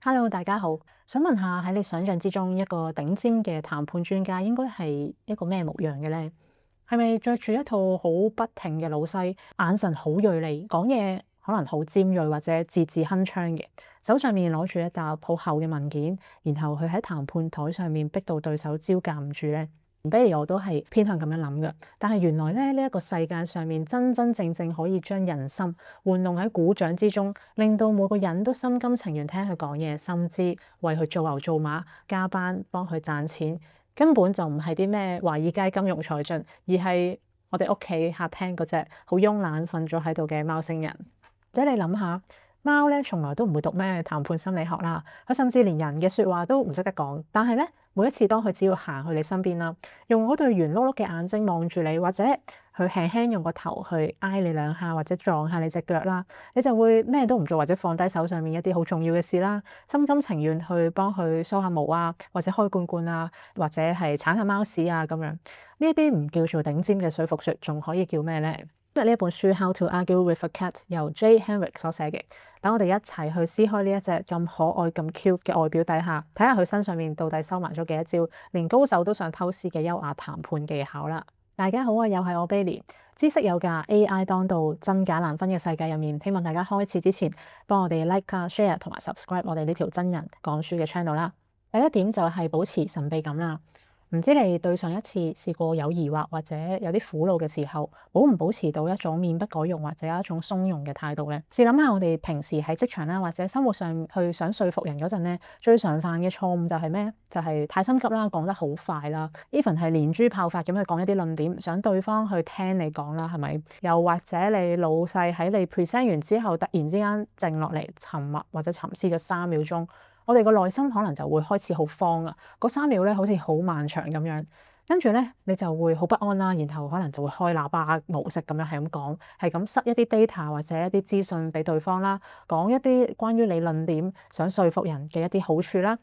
Hello，大家好。想問下喺你想象之中，一個頂尖嘅談判專家應該係一個咩模樣嘅咧？係咪着住一套好不停嘅老西，眼神好銳利，講嘢可能好尖銳或者字字鏗鏘嘅，手上面攞住一沓好厚嘅文件，然後佢喺談判台上面逼到對手招架唔住咧？Bailey 我都係偏向咁樣諗嘅，但係原來咧呢一個世界上面真真正正可以將人心玩弄喺鼓掌之中，令到每個人都心甘情願聽佢講嘢，甚至為佢做牛做馬，加班幫佢賺錢，根本就唔係啲咩華爾街金融才俊，而係我哋屋企客廳嗰隻好慵懶瞓咗喺度嘅貓星人。即係你諗下，貓咧從來都唔會讀咩談判心理學啦，佢甚至連人嘅説話都唔識得講，但係咧，每一次當佢只要行去你身邊啦，用嗰對圓碌碌嘅眼睛望住你，或者佢輕輕用個頭去挨你兩下，或者撞下你隻腳啦，你就會咩都唔做，或者放低手上面一啲好重要嘅事啦，心甘情願去幫佢梳下毛啊，或者開罐罐啊，或者係鏟下貓屎啊咁樣。呢一啲唔叫做頂尖嘅說服術，仲可以叫咩咧？因為呢一本書《How to Argue with a Cat》由 Jay Henrich 所寫嘅，等我哋一齊去撕開呢一隻咁可愛咁 cute 嘅外表底下，睇下佢身上面到底收埋咗幾多招，連高手都想偷師嘅優雅談判技巧啦！大家好啊，又係我 Bailey，知識有價，AI 當道，真假難分嘅世界入面，希望大家開始之前幫我哋 like 啊、share 同埋 subscribe 我哋呢條真人講書嘅 channel 啦。第一點就係保持神秘感啦。唔知你對上一次試過有疑惑或者有啲苦惱嘅時候，保唔保持到一種面不改容或者一種鬆容嘅態度咧？試諗下，我哋平時喺職場啦或者生活上去想說服人嗰陣咧，最常犯嘅錯誤就係咩？就係太心急啦，講得好快啦，even 係連珠炮發咁去講一啲論點，想對方去聽你講啦，係咪？又或者你老細喺你 present 完之後，突然之間靜落嚟，沉默或者沉思咗3秒鐘。我哋個內心可能就會開始好慌啊！嗰3秒咧，好似好漫長咁樣，跟住咧你就會好不安啦，然後可能就會開喇叭模式咁樣係咁講，係咁塞一啲 data 或者一啲資訊俾對方啦，講一啲關於你論點想說服人嘅一啲好處啦。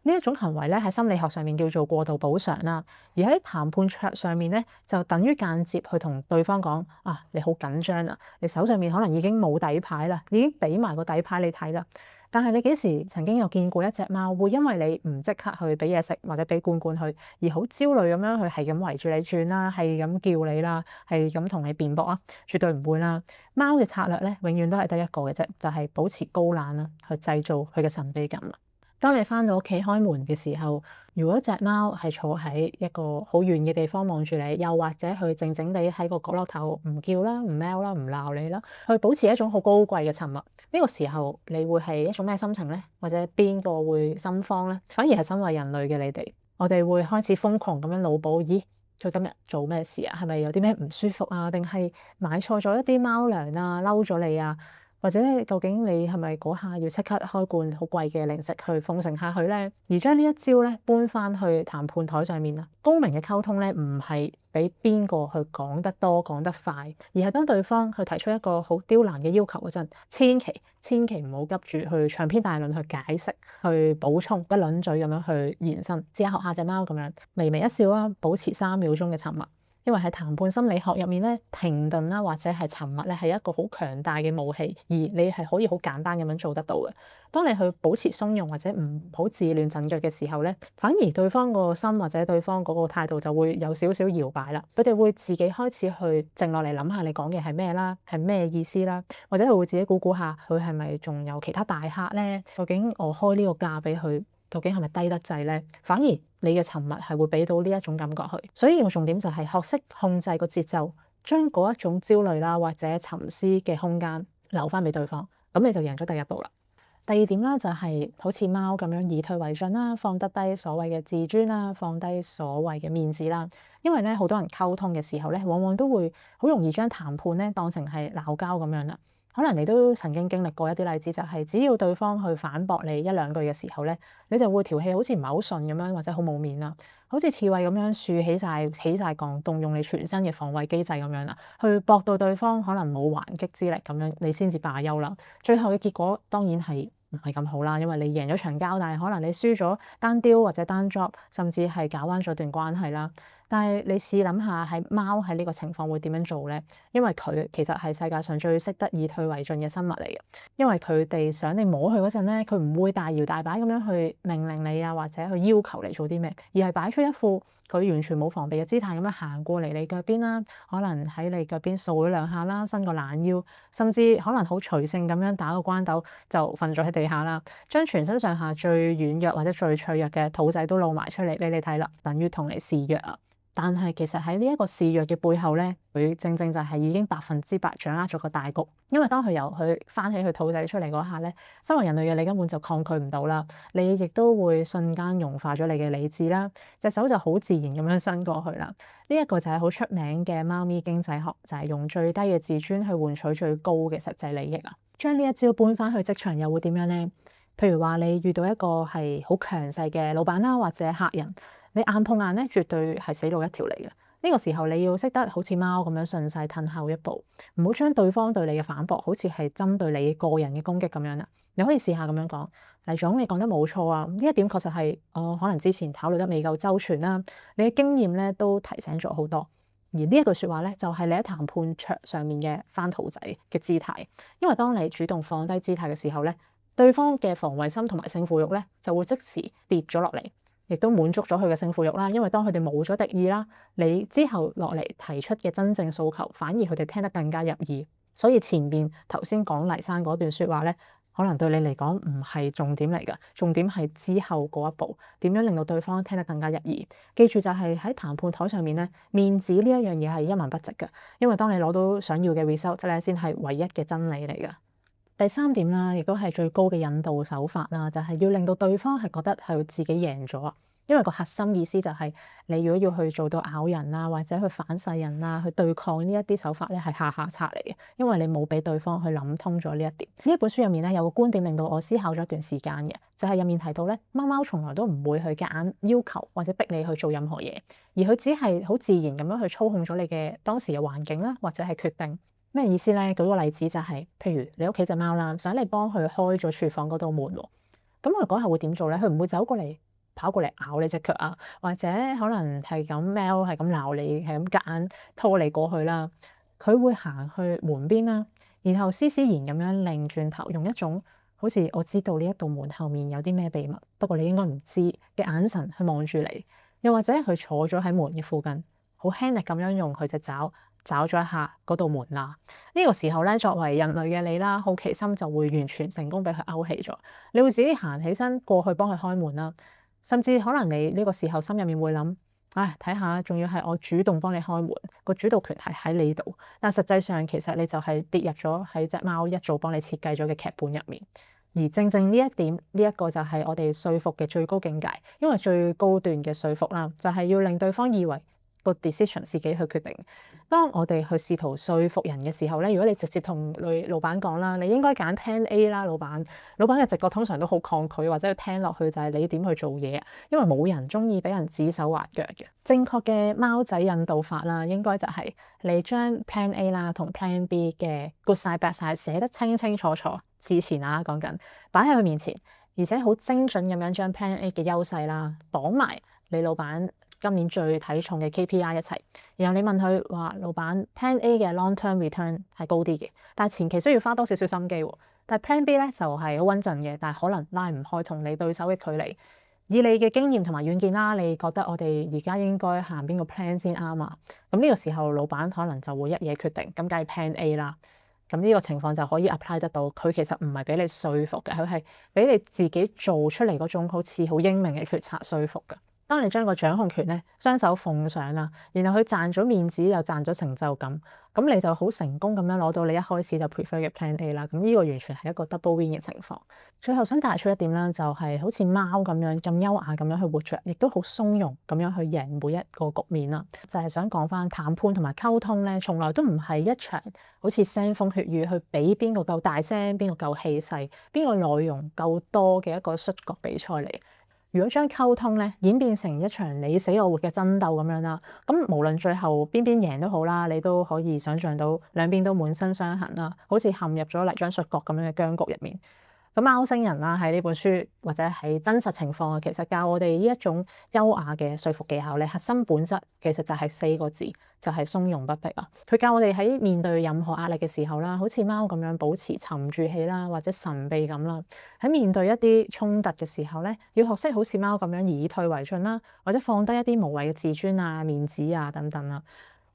呢一種行為咧喺心理學上面叫做過度補償啦，而喺談判桌上面咧就等於間接去同對方講啊，你好緊張啊，你手上面可能已經冇底牌啦，已經俾埋個底牌你睇啦。但係你幾時曾經有見過一隻貓會因為你唔即刻去俾嘢食或者俾罐罐佢，而好焦慮咁樣去係咁圍住你轉啦，係咁叫你啦，係咁同你辯駁啊？絕對唔會啦！貓嘅策略咧，永遠都係得一個嘅啫，就係保持高冷啦，去製造佢嘅神秘感。當你返到屋企開門嘅時候，如果隻貓係坐喺一個好遠嘅地方望住你，又或者佢靜靜地喺個角落頭唔叫啦、唔喵啦、唔鬧你啦，去保持一種好高貴嘅沉默，呢個時候你會係一種咩心情呢？或者邊個會心慌呢？反而係身為人類嘅你哋，我哋會開始瘋狂咁樣腦補，咦，佢今日做咩事啊？係咪有啲咩唔舒服啊？定係買錯咗一啲貓糧啊？嬲咗你啊？或者咧，究竟你係咪嗰下要即刻開罐好貴嘅零食去奉承下佢咧？而將呢一招咧搬翻去談判台上面啦。高明嘅溝通咧，唔係俾邊個去講得多講得快，而係當對方去提出一個好刁難嘅要求嗰陣，千祈唔好急住去長篇大論去解釋、去補充，一輪嘴咁樣去延伸。試下學下隻貓咁樣，微微一笑啦，保持3秒鐘嘅沉默。因為喺談判心理學入面咧，停頓啦或者係沉默咧係一個好強大嘅武器，而你係可以好簡單咁樣做得到嘅。當你去保持鬆容或者唔好自亂陣腳嘅時候咧，反而對方個心或者對方嗰個態度就會有少少搖擺啦。佢哋會自己開始去靜落嚟諗下你講嘅係咩啦，係咩意思啦，或者佢會自己估下佢係咪仲有其他大客咧？究竟我開呢個價俾佢，究竟係咪低得滯咧？反而你嘅沉默係會俾到呢一種感覺佢，所以個重點就係學識控制個節奏，將嗰一種焦慮啦或者沉思嘅空間留翻俾對方，咁你就贏咗第一步啦。第二點啦，就係好似貓咁樣以退為進啦，放得低所謂嘅自尊啦，放低所謂嘅面子啦。因為咧，好多人溝通嘅時候咧，往往都會好容易將談判咧當成係鬧交咁樣啦。可能你都曾經經歷過一啲例子，就係只要對方去反駁你1-2句嘅時候咧，你就會條氣好似唔係好順咁樣，或者好冇面啦，好似刺蝟咁樣豎起晒槓，動用你全身嘅防衛機制咁樣啦，去駁到對方可能冇還擊之力咁樣，你先至罷休啦。最後嘅結果當然係唔係咁好啦，因為你贏咗場交，但係可能你輸咗單 deal 或者單 job，甚至係搞彎咗段關係啦。但係你試諗下，係貓喺呢個情況會點樣做咧？因為佢其實係世界上最識得以退為進嘅生物嚟嘅。因為佢哋想你摸佢嗰陣咧，佢唔會大搖大擺咁樣去命令你啊，或者去要求你做啲咩，而係擺出一副佢完全冇防備嘅姿態咁樣行過嚟你腳邊啦，可能喺你腳邊掃咗兩下啦，伸個懶腰，甚至可能好隨性咁樣打個關鬥就瞓咗喺地下啦，將全身上下最軟弱或者最脆弱嘅肚仔都露埋出嚟俾你睇啦，等於同你示弱啊！但係其實喺呢一個示弱嘅背後咧，佢正正就係已經100%掌握咗個大局。因為當佢由佢翻起佢肚仔出嚟嗰下咧，身為人類嘅你根本就抗拒唔到啦，你亦都會瞬間融化咗你嘅理智啦，隻手就好自然咁樣伸過去啦。呢一個就係好出名嘅貓咪經濟學，就係用最低嘅自尊去換取最高嘅實際利益啊！將呢一招搬翻去職場又會點樣咧？譬如話你遇到一個係好強勢嘅老闆啦，或者客人。你硬碰硬咧，絕對係死路一條嚟嘅。呢個時候你要識得好似貓咁樣順勢褪後一步，唔好將對方對你嘅反駁好似係針對你個人嘅攻擊咁樣啦。你可以試下咁樣講，黎總，你講得冇錯啊，呢一點確實係我可能之前考慮得未夠周全啦。你嘅經驗咧都提醒咗好多，而呢一句説話咧就係你喺談判桌上面嘅翻肚仔嘅姿態，因為當你主動放低姿態嘅時候咧，對方嘅防衛心同埋勝負欲咧就會即時跌咗落嚟。亦都滿足咗佢嘅勝負欲啦，因為當佢哋冇咗敵意啦，你之後落嚟提出嘅真正訴求，反而佢哋聽得更加入耳。所以前邊頭先講黎生嗰段説話咧，可能對你嚟講唔係重點嚟㗎，重點係之後嗰一步點樣令到對方聽得更加入耳。記住就係喺談判台上面咧，面子呢一樣嘢係一文不值㗎，因為當你攞到想要嘅 result 咧，先係唯一嘅真理嚟㗎。第三點啦，亦都係最高嘅引導手法啦，就係要令到對方係覺得係自己贏咗。因為個核心意思就係你如果要去做到咬人啊，或者去反噬人啊，去對抗呢一啲手法咧，係下下策嚟嘅。因為你冇俾對方去諗通咗呢一點。呢一本書入面咧，有個觀點令到我思考咗一段時間嘅，就係入面提到咧，貓貓從來都唔會去夾硬要求或者逼你去做任何嘢，而佢只係好自然咁樣去操控咗你嘅當時嘅環境啦，或者係決定。咩意思咧？舉個例子就係，譬如你屋企隻貓啦，想你幫佢開咗廚房嗰道門喎，咁佢嗰下會點做咧？佢唔會走過嚟跑過嚟咬你隻腳啊，或者可能係咁喵，係咁鬧你，係咁夾硬拖你過去啦。佢會行去門邊啦，然後斯斯然咁樣擰轉頭，用一種好似我知道呢一道門後面有啲咩秘密，不過你應該唔知嘅眼神去望住你，又或者佢坐咗喺門嘅附近，好輕力咁樣用佢隻爪找咗一下嗰道門罅，呢個時候咧，作為人類嘅你啦，好奇心就會完全成功俾佢勾起咗。你會自己行起身過去幫佢開門啦，甚至可能你呢個時候心入面會諗，唉，睇下仲要係我主動幫你開門，個主導權係喺你度。但實際上其實你就係跌入咗喺隻貓一早幫你設計咗嘅劇本入面。而正正呢一點，呢一個就係我哋說服嘅最高境界，因為最高段嘅說服啦，就係要令對方以為個 decision 自己去決定。當我哋去試圖說服人嘅時候咧，如果你直接同老闆講啦，你應該揀 Plan A 啦，老闆嘅直覺通常都好抗拒，或者佢聽落去就係你點去做嘢，因為冇人中意俾人指手畫腳嘅。正確嘅貓仔引導法啦，應該就係你將 Plan A 啦同 Plan B 嘅 good side bad side 寫得清清楚楚，事前啊講緊擺喺佢面前，而且好精準咁樣將 Plan A 嘅優勢啦綁埋你老闆今年最睇重嘅 KPI 一齊，然後你問佢話，老闆 Plan A 嘅 long term return 係高啲嘅，但係前期需要花多少少心機喎。但係 Plan B 咧就係好穩陣嘅，但係可能拉唔開同你對手嘅距離。以你嘅經驗同埋遠見啦，你覺得我哋而家應該行邊個 plan 先啱啊？咁呢個時候老闆可能就會一嘢決定，咁梗係 Plan A 啦。咁呢個情況就可以 apply 得到，佢其實唔係俾你說服嘅，佢係俾你自己做出嚟嗰種好似好英明嘅決策說服嘅。當你將個掌控權咧雙手奉上啦，然後佢賺咗面子又賺咗成就感，咁你就好成功咁樣攞到你一開始就 prefer 嘅 Plan A 啦。咁呢個完全係一個 double win 嘅情況。最後想帶出一點啦，就係好似貓咁樣咁優雅咁樣去活着，亦都好鬆容咁樣去贏每一個局面啦。就係想講翻談判同埋溝通咧，從來都唔係一場好似腥風血雨去比邊個夠大聲，邊個夠氣勢，邊個內容夠多嘅一個摔角比賽嚟。如果將溝通咧演變成一場你死我活嘅爭鬥咁樣啦，咁無論最後邊邊贏都好啦，你都可以想像到兩邊都滿身傷痕啦，好似陷入咗泥漿摔角咁樣嘅僵局入面。咁貓星人啦，喺呢本書或者喺真實情況啊，其實教我哋呢一種優雅嘅說服技巧咧，核心本質其實就係4個字，就係從容不迫啊。佢教我哋喺面對任何壓力嘅時候啦，好似貓咁樣保持沉住氣啦，或者神秘感啦。喺面對一啲衝突嘅時候咧，要學識好似貓咁樣以退為進啦，或者放低一啲無謂嘅自尊啊、面子啊等等啦。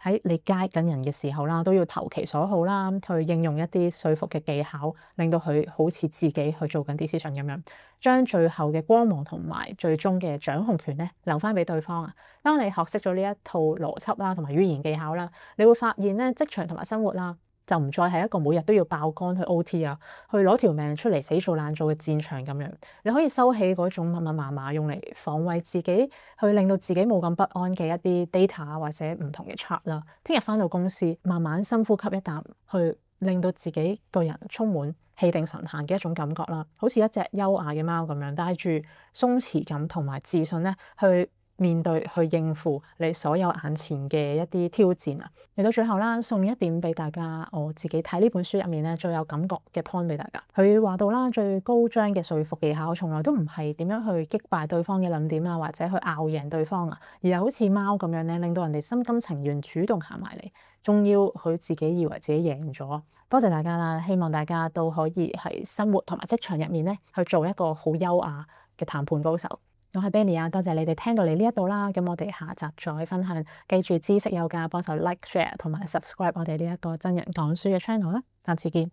喺你街緊人嘅時候啦，都要投其所好啦，去應用一啲說服嘅技巧，令到佢好似自己去做緊 decision 咁樣，將最後嘅光芒同埋最終嘅掌控權咧留翻俾對方啊！當你學識咗呢一套邏輯啦，同埋語言技巧啦，你會發現咧，職場同埋生活啦，就唔再係一個每日都要爆肝去 OT 啊，去攞條命出嚟死做爛做嘅戰場咁樣。你可以收起嗰種密密麻麻用嚟防衛自己，去令到自己冇咁不安嘅一啲 data 或者唔同嘅 chart 啦。聽日返到公司，慢慢深呼吸一啖，去令到自己個人充滿氣定神閒嘅一種感覺啦，好似一隻優雅嘅貓咁樣，帶住鬆弛感同埋自信咧去面對去應付你所有眼前嘅一啲挑戰啊！嚟到最後啦，送一點俾大家，我自己睇呢本書入面咧最有感覺嘅 point 俾大家。佢話到啦，最高章嘅說服技巧，從來都唔係點樣去擊敗對方嘅論點啊，或者去拗贏對方啊，而係好似貓咁樣咧，令到人哋心甘情願主動行埋嚟，仲要佢自己以為自己贏咗。多謝大家啦，希望大家都可以喺生活同埋職場入面咧去做一個好優雅嘅談判高手。我係 Benny 啊，多謝你哋聽到嚟呢一度啦，咁我哋下集再分享。記住知識有價，幫手 like、share 同埋 subscribe 我哋呢一個真人講書嘅 channel啦，下次見。